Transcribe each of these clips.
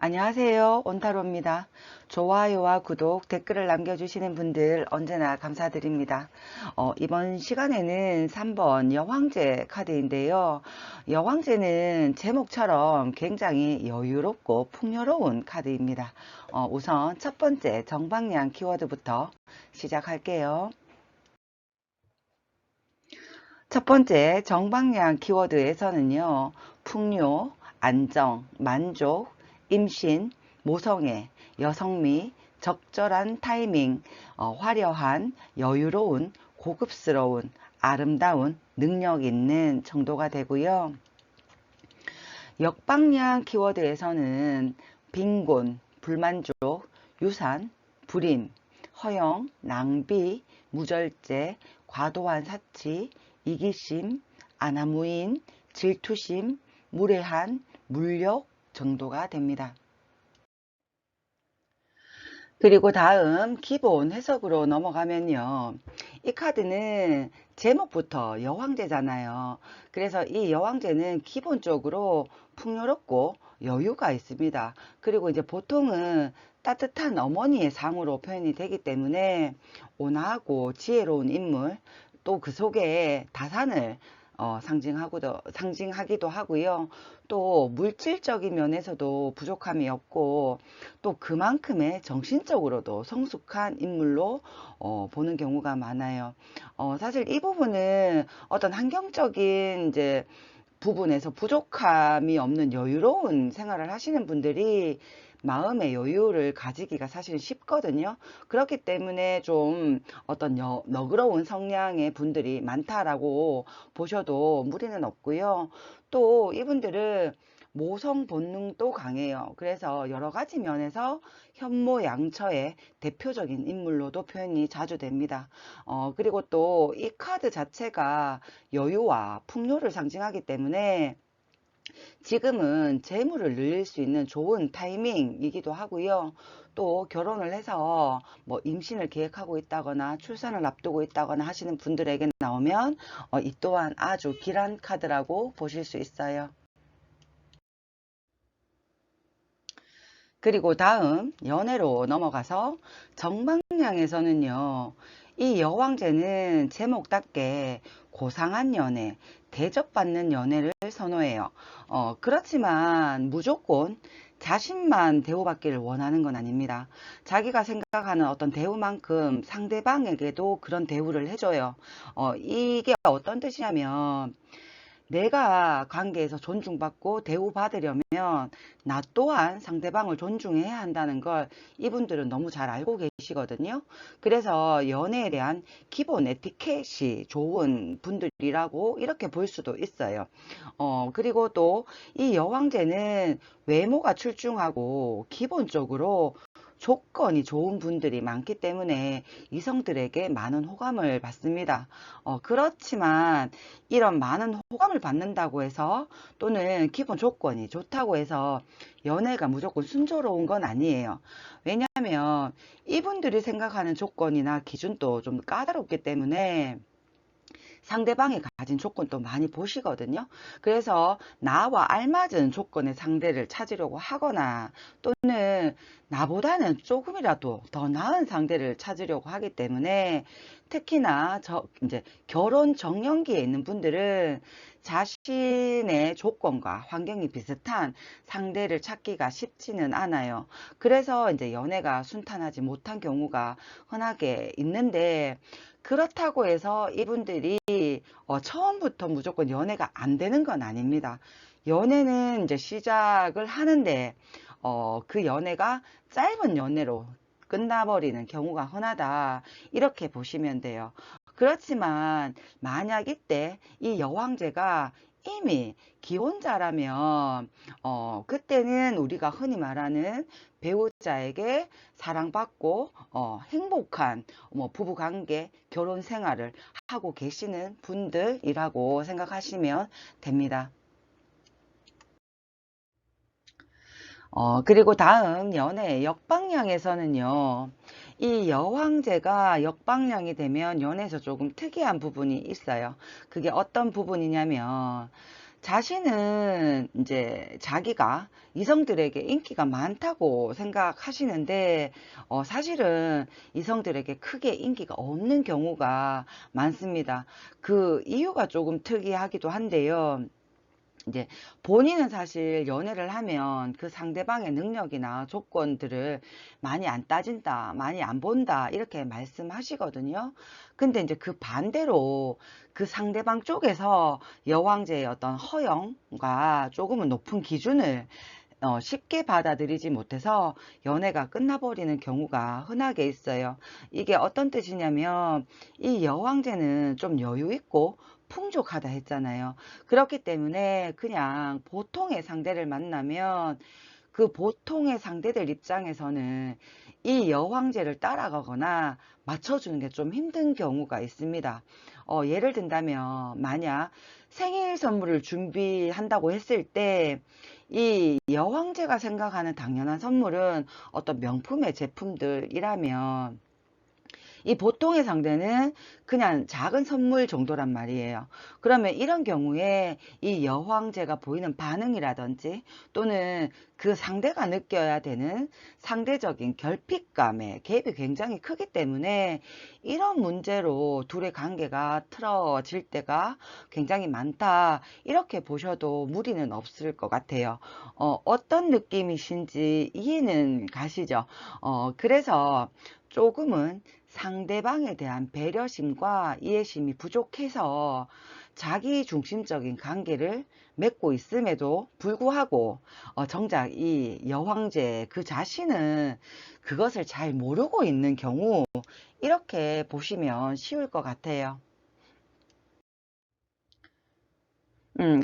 안녕하세요. 온타로입니다. 좋아요와 구독, 댓글을 남겨주시는 분들 언제나 감사드립니다. 이번 시간에는 3번 여황제 카드인데요. 여황제는 제목처럼 굉장히 여유롭고 풍요로운 카드입니다. 우선 첫 번째 정방향 키워드부터 시작할게요. 첫 번째 정방향 키워드에서는요. 풍요, 안정, 만족, 임신, 모성애, 여성미, 적절한 타이밍, 화려한, 여유로운, 고급스러운, 아름다운, 능력 있는 정도가 되고요. 역방향 키워드에서는 빈곤, 불만족, 유산, 불임, 허영, 낭비, 무절제, 과도한 사치, 이기심, 아나무인, 질투심, 무례한, 물욕 정도가 됩니다. 그리고 다음 기본 해석으로 넘어가면요. 이 카드는 제목부터 여황제잖아요. 그래서 이 여황제는 기본적으로 풍요롭고 여유가 있습니다. 그리고 이제 보통은 따뜻한 어머니의 상으로 표현이 되기 때문에 온화하고 지혜로운 인물, 또 그 속에 다산을 상징하기도 하고요. 또 물질적인 면에서도 부족함이 없고 또 그만큼의 정신적으로도 성숙한 인물로 보는 경우가 많아요. 사실 이 부분은 어떤 환경적인 이제 부분에서 부족함이 없는 여유로운 생활을 하시는 분들이 마음의 여유를 가지기가 사실 쉽거든요. 그렇기 때문에 좀 어떤 너그러운 성향의 분들이 많다라고 보셔도 무리는 없고요. 또 이분들은 모성 본능도 강해요. 그래서 여러 가지 면에서 현모양처의 대표적인 인물로도 표현이 자주 됩니다. 그리고 또 이 카드 자체가 여유와 풍요를 상징하기 때문에 지금은 재물을 늘릴 수 있는 좋은 타이밍이기도 하고요. 또 결혼을 해서 뭐 임신을 계획하고 있다거나 출산을 앞두고 있다거나 하시는 분들에게 나오면 이 또한 아주 길한 카드라고 보실 수 있어요. 그리고 다음 연애로 넘어가서 정방향에서는요. 이 여왕제는 제목답게 고상한 연애, 대접받는 연애를 선호해요. 그렇지만 무조건 자신만 대우받기를 원하는 건 아닙니다. 자기가 생각하는 어떤 대우만큼 상대방에게도 그런 대우를 해줘요. 이게 어떤 뜻이냐면 내가 관계에서 존중받고 대우받으려면 나 또한 상대방을 존중해야 한다는 걸 이분들은 너무 잘 알고 계시거든요. 그래서 연애에 대한 기본 에티켓이 좋은 분들이라고 이렇게 볼 수도 있어요. 그리고 또 이 여왕제는 외모가 출중하고 기본적으로 조건이 좋은 분들이 많기 때문에 이성들에게 많은 호감을 받습니다. 그렇지만 이런 많은 호감을 받는다고 해서 또는 기본 조건이 좋다고 해서 연애가 무조건 순조로운 건 아니에요. 왜냐하면 이분들이 생각하는 조건이나 기준도 좀 까다롭기 때문에 상대방이 가진 조건도 많이 보시거든요. 그래서 나와 알맞은 조건의 상대를 찾으려고 하거나 또는 나보다는 조금이라도 더 나은 상대를 찾으려고 하기 때문에 특히나 이제 결혼 정년기에 있는 분들은 자신의 조건과 환경이 비슷한 상대를 찾기가 쉽지는 않아요. 그래서 이제 연애가 순탄하지 못한 경우가 흔하게 있는데 그렇다고 해서 이분들이 처음부터 무조건 연애가 안 되는 건 아닙니다. 연애는 이제 시작을 하는데 그 연애가 짧은 연애로 끝나버리는 경우가 흔하다. 이렇게 보시면 돼요. 그렇지만 만약 이때 이 여왕제가 이미 기혼자라면 그때는 우리가 흔히 말하는 배우자에게 사랑받고 행복한 부부관계, 결혼 생활을 하고 계시는 분들이라고 생각하시면 됩니다. 그리고 다음 연애 역방향에서는요. 이 여황제가 역방향이 되면 연애에서 조금 특이한 부분이 있어요. 그게 어떤 부분이냐면 자신은 이제 자기가 이성들에게 인기가 많다고 생각하시는데, 사실은 이성들에게 크게 인기가 없는 경우가 많습니다. 그 이유가 조금 특이하기도 한데요. 이제 본인은 사실 연애를 하면 그 상대방의 능력이나 조건들을 많이 안 따진다, 많이 안 본다, 이렇게 말씀하시거든요. 근데 이제 그 반대로 그 상대방 쪽에서 여왕제의 어떤 허영과 조금은 높은 기준을 쉽게 받아들이지 못해서 연애가 끝나버리는 경우가 흔하게 있어요. 이게 어떤 뜻이냐면 이 여왕제는 좀 여유 있고 풍족하다 했잖아요. 그렇기 때문에 그냥 보통의 상대를 만나면 그 보통의 상대들 입장에서는 이 여황제를 따라가거나 맞춰주는 게 좀 힘든 경우가 있습니다. 예를 든다면 만약 생일 선물을 준비한다고 했을 때 이 여황제가 생각하는 당연한 선물은 어떤 명품의 제품들이라면 이 보통의 상대는 그냥 작은 선물 정도란 말이에요. 그러면 이런 경우에 이 여황제가 보이는 반응이라든지 또는 그 상대가 느껴야 되는 상대적인 결핍감의 갭이 굉장히 크기 때문에 이런 문제로 둘의 관계가 틀어질 때가 굉장히 많다. 이렇게 보셔도 무리는 없을 것 같아요. 어떤 느낌이신지 이해는 가시죠? 그래서 조금은 상대방에 대한 배려심과 이해심이 부족해서 자기 중심적인 관계를 맺고 있음에도 불구하고 정작 이 여황제 그 자신은 그것을 잘 모르고 있는 경우, 이렇게 보시면 쉬울 것 같아요.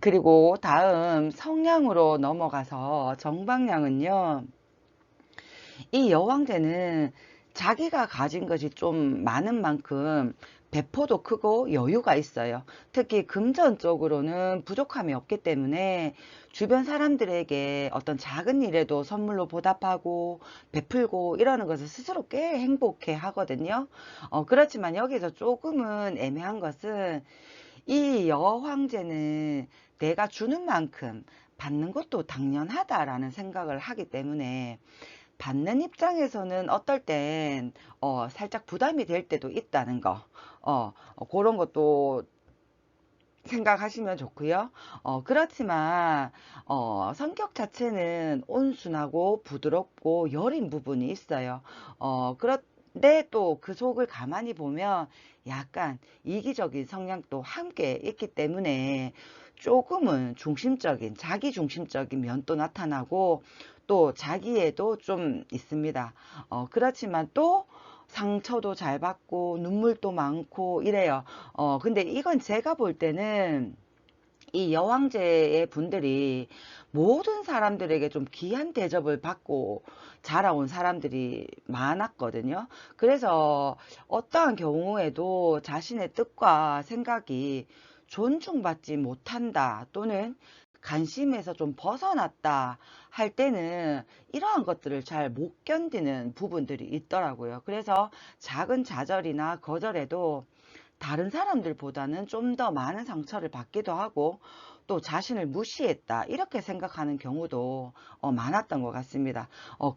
그리고 다음 성향으로 넘어가서 정방향은요. 이 여왕제는 자기가 가진 것이 좀 많은 만큼 배포도 크고 여유가 있어요. 특히 금전적으로는 부족함이 없기 때문에 주변 사람들에게 어떤 작은 일에도 선물로 보답하고 베풀고 이러는 것을 스스로 꽤 행복해 하거든요. 그렇지만 여기서 조금은 애매한 것은 이 여황제는 내가 주는 만큼 받는 것도 당연하다라는 생각을 하기 때문에 받는 입장에서는 어떨 땐 살짝 부담이 될 때도 있다는 거. 그런 것도 생각하시면 좋고요. 그렇지만 성격 자체는 온순하고 부드럽고 여린 부분이 있어요. 그런데 또 그 속을 가만히 보면 약간 이기적인 성향도 함께 있기 때문에 조금은 중심적인, 자기 중심적인 면도 나타나고 또 자기애도 좀 있습니다. 그렇지만 또 상처도 잘 받고 눈물도 많고 이래요. 근데 이건 제가 볼 때는 이 여왕제의 분들이 모든 사람들에게 좀 귀한 대접을 받고 자라온 사람들이 많았거든요. 그래서 어떠한 경우에도 자신의 뜻과 생각이 존중받지 못한다 또는 관심에서 좀 벗어났다 할 때는 이러한 것들을 잘 못 견디는 부분들이 있더라고요. 그래서 작은 좌절이나 거절에도 다른 사람들보다는 좀 더 많은 상처를 받기도 하고 또 자신을 무시했다 이렇게 생각하는 경우도 많았던 것 같습니다.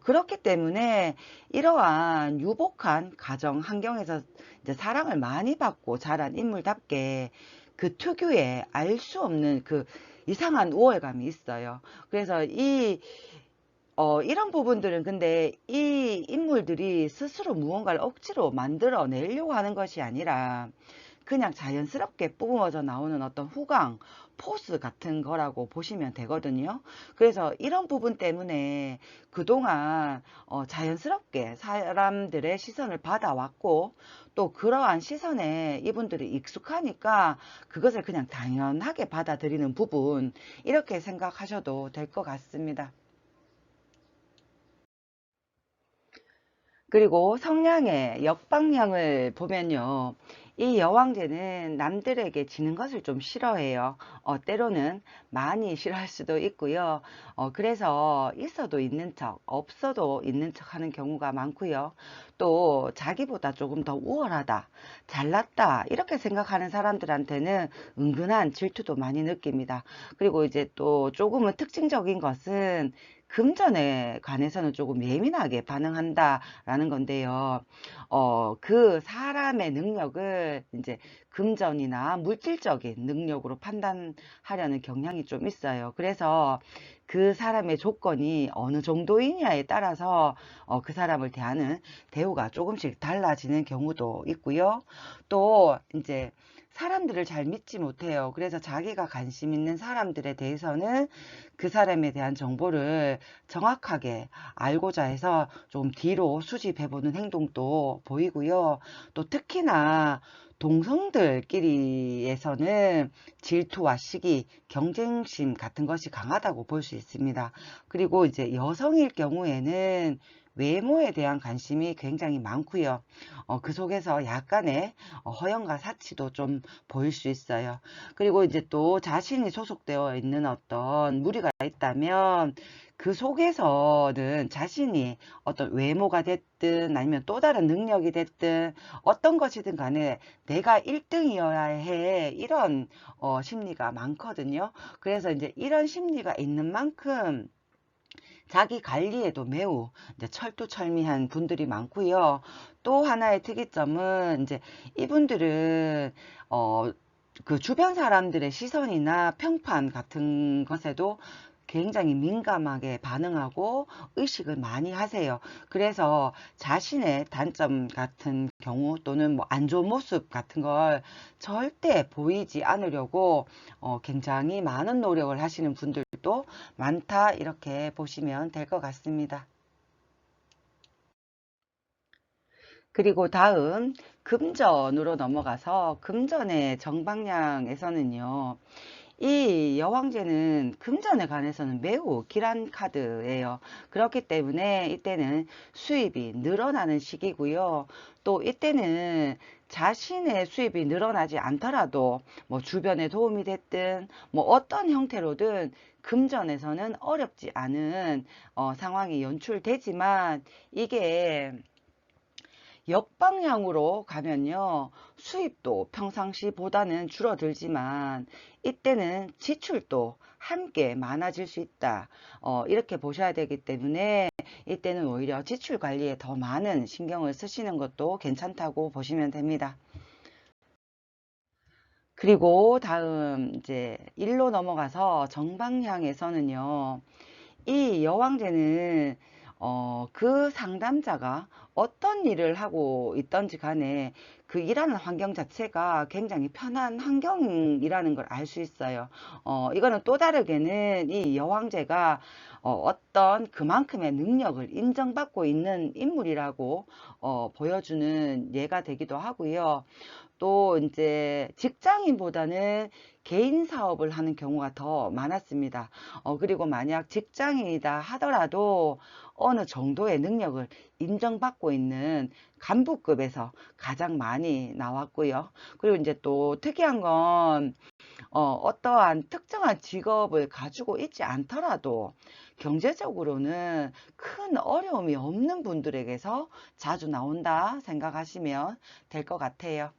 그렇기 때문에 이러한 유복한 가정 환경에서 이제 사랑을 많이 받고 자란 인물답게 그 특유의 알 수 없는 그 이상한 우월감이 있어요. 그래서 이런 부분들은 근데 이 인물들이 스스로 무언가를 억지로 만들어내려고 하는 것이 아니라 그냥 자연스럽게 뿜어져 나오는 어떤 후광, 포스 같은 거라고 보시면 되거든요. 그래서 이런 부분 때문에 그동안 자연스럽게 사람들의 시선을 받아왔고 또 그러한 시선에 이분들이 익숙하니까 그것을 그냥 당연하게 받아들이는 부분, 이렇게 생각하셔도 될 것 같습니다. 그리고 성향의 역방향을 보면요. 이 여왕제는 남들에게 지는 것을 좀 싫어해요. 때로는 많이 싫어할 수도 있고요. 그래서 있어도 있는 척, 없어도 있는 척 하는 경우가 많고요. 또 자기보다 조금 더 우월하다, 잘났다, 이렇게 생각하는 사람들한테는 은근한 질투도 많이 느낍니다. 그리고 이제 또 조금은 특징적인 것은 금전에 관해서는 조금 예민하게 반응한다라는 건데요. 그 사람의 능력을 이제 금전이나 물질적인 능력으로 판단하려는 경향이 좀 있어요. 그래서 그 사람의 조건이 어느 정도이냐에 따라서 그 사람을 대하는 대우가 조금씩 달라지는 경우도 있고요. 또 이제 사람들을 잘 믿지 못해요. 그래서 자기가 관심 있는 사람들에 대해서는 그 사람에 대한 정보를 정확하게 알고자 해서 좀 뒤로 수집해보는 행동도 보이고요. 또 특히나 동성들끼리에서는 질투와 시기, 경쟁심 같은 것이 강하다고 볼 수 있습니다. 그리고 이제 여성일 경우에는 외모에 대한 관심이 굉장히 많고요. 그 속에서 약간의 허영과 사치도 좀 보일 수 있어요. 그리고 이제 또 자신이 소속되어 있는 어떤 무리가 있다면 그 속에서는 자신이 어떤 외모가 됐든 아니면 또 다른 능력이 됐든 어떤 것이든 간에 내가 1등이어야 해, 이런 심리가 많거든요. 그래서 이제 이런 심리가 있는 만큼 자기 관리에도 매우 이제 철두철미한 분들이 많고요. 또 하나의 특이점은 이제 이분들은 그 주변 사람들의 시선이나 평판 같은 것에도 굉장히 민감하게 반응하고 의식을 많이 하세요. 그래서 자신의 단점 같은 경우 또는 뭐 안 좋은 모습 같은 걸 절대 보이지 않으려고 굉장히 많은 노력을 하시는 분들도 많다, 이렇게 보시면 될 것 같습니다. 그리고 다음 금전으로 넘어가서 금전의 정방향에서는요. 이 여왕제는 금전에 관해서는 매우 길한 카드예요. 그렇기 때문에 이때는 수입이 늘어나는 시기고요. 또 이때는 자신의 수입이 늘어나지 않더라도 뭐 주변에 도움이 됐든 뭐 어떤 형태로든 금전에서는 어렵지 않은 상황이 연출되지만, 이게 역방향으로 가면요, 수입도 평상시보다는 줄어들지만 이때는 지출도 함께 많아질 수 있다. 이렇게 보셔야 되기 때문에 이때는 오히려 지출 관리에 더 많은 신경을 쓰시는 것도 괜찮다고 보시면 됩니다. 그리고 다음 이제 일로 넘어가서 정방향에서는요, 이 여왕제는 그 상담자가 어떤 일을 하고 있던지 간에 그 일하는 환경 자체가 굉장히 편한 환경이라는 걸 알 수 있어요. 이거는 또 다르게는 이 여왕제가 어떤 그만큼의 능력을 인정받고 있는 인물이라고 보여주는 예가 되기도 하고요. 또 이제 직장인보다는 개인 사업을 하는 경우가 더 많았습니다. 그리고 만약 직장인이다 하더라도 어느 정도의 능력을 인정받고 있는 간부급에서 가장 많이 나왔고요. 그리고 이제 또 특이한 건 어떠한 특정한 직업을 가지고 있지 않더라도 경제적으로는 큰 어려움이 없는 분들에게서 자주 나온다 생각하시면 될 것 같아요.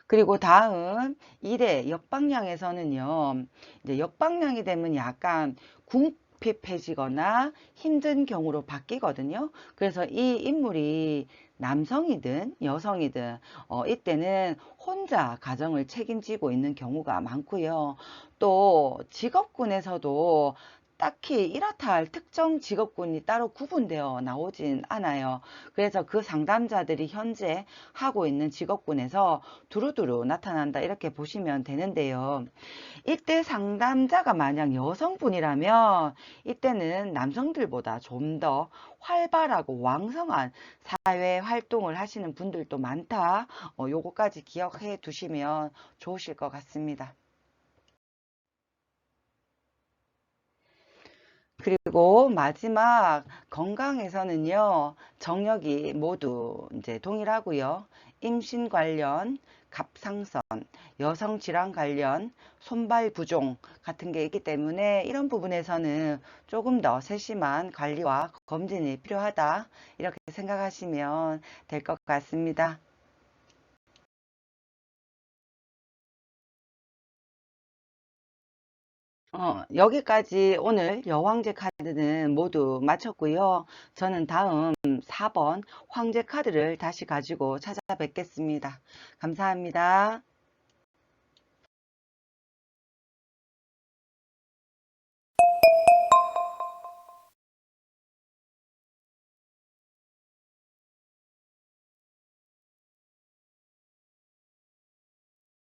그리고 다음 일의 역방향에서는요, 이제 역방향이 되면 약간 궁핍해지거나 힘든 경우로 바뀌거든요. 그래서 이 인물이 남성이든 여성이든 이때는 혼자 가정을 책임지고 있는 경우가 많고요. 또 직업군에서도 딱히 이렇다 할 특정 직업군이 따로 구분되어 나오진 않아요. 그래서 그 상담자들이 현재 하고 있는 직업군에서 두루두루 나타난다, 이렇게 보시면 되는데요. 이때 상담자가 만약 여성분이라면 이때는 남성들보다 좀 더 활발하고 왕성한 사회 활동을 하시는 분들도 많다. 요거까지 기억해 두시면 좋으실 것 같습니다. 그리고 마지막 건강에서는요, 정력이 모두 이제 동일하고요. 임신 관련, 갑상선, 여성 질환 관련, 손발 부종 같은 게 있기 때문에 이런 부분에서는 조금 더 세심한 관리와 검진이 필요하다. 이렇게 생각하시면 될 것 같습니다. 여기까지 오늘 여왕제 카드는 모두 마쳤고요. 저는 다음 4번 황제 카드를 다시 가지고 찾아뵙겠습니다. 감사합니다.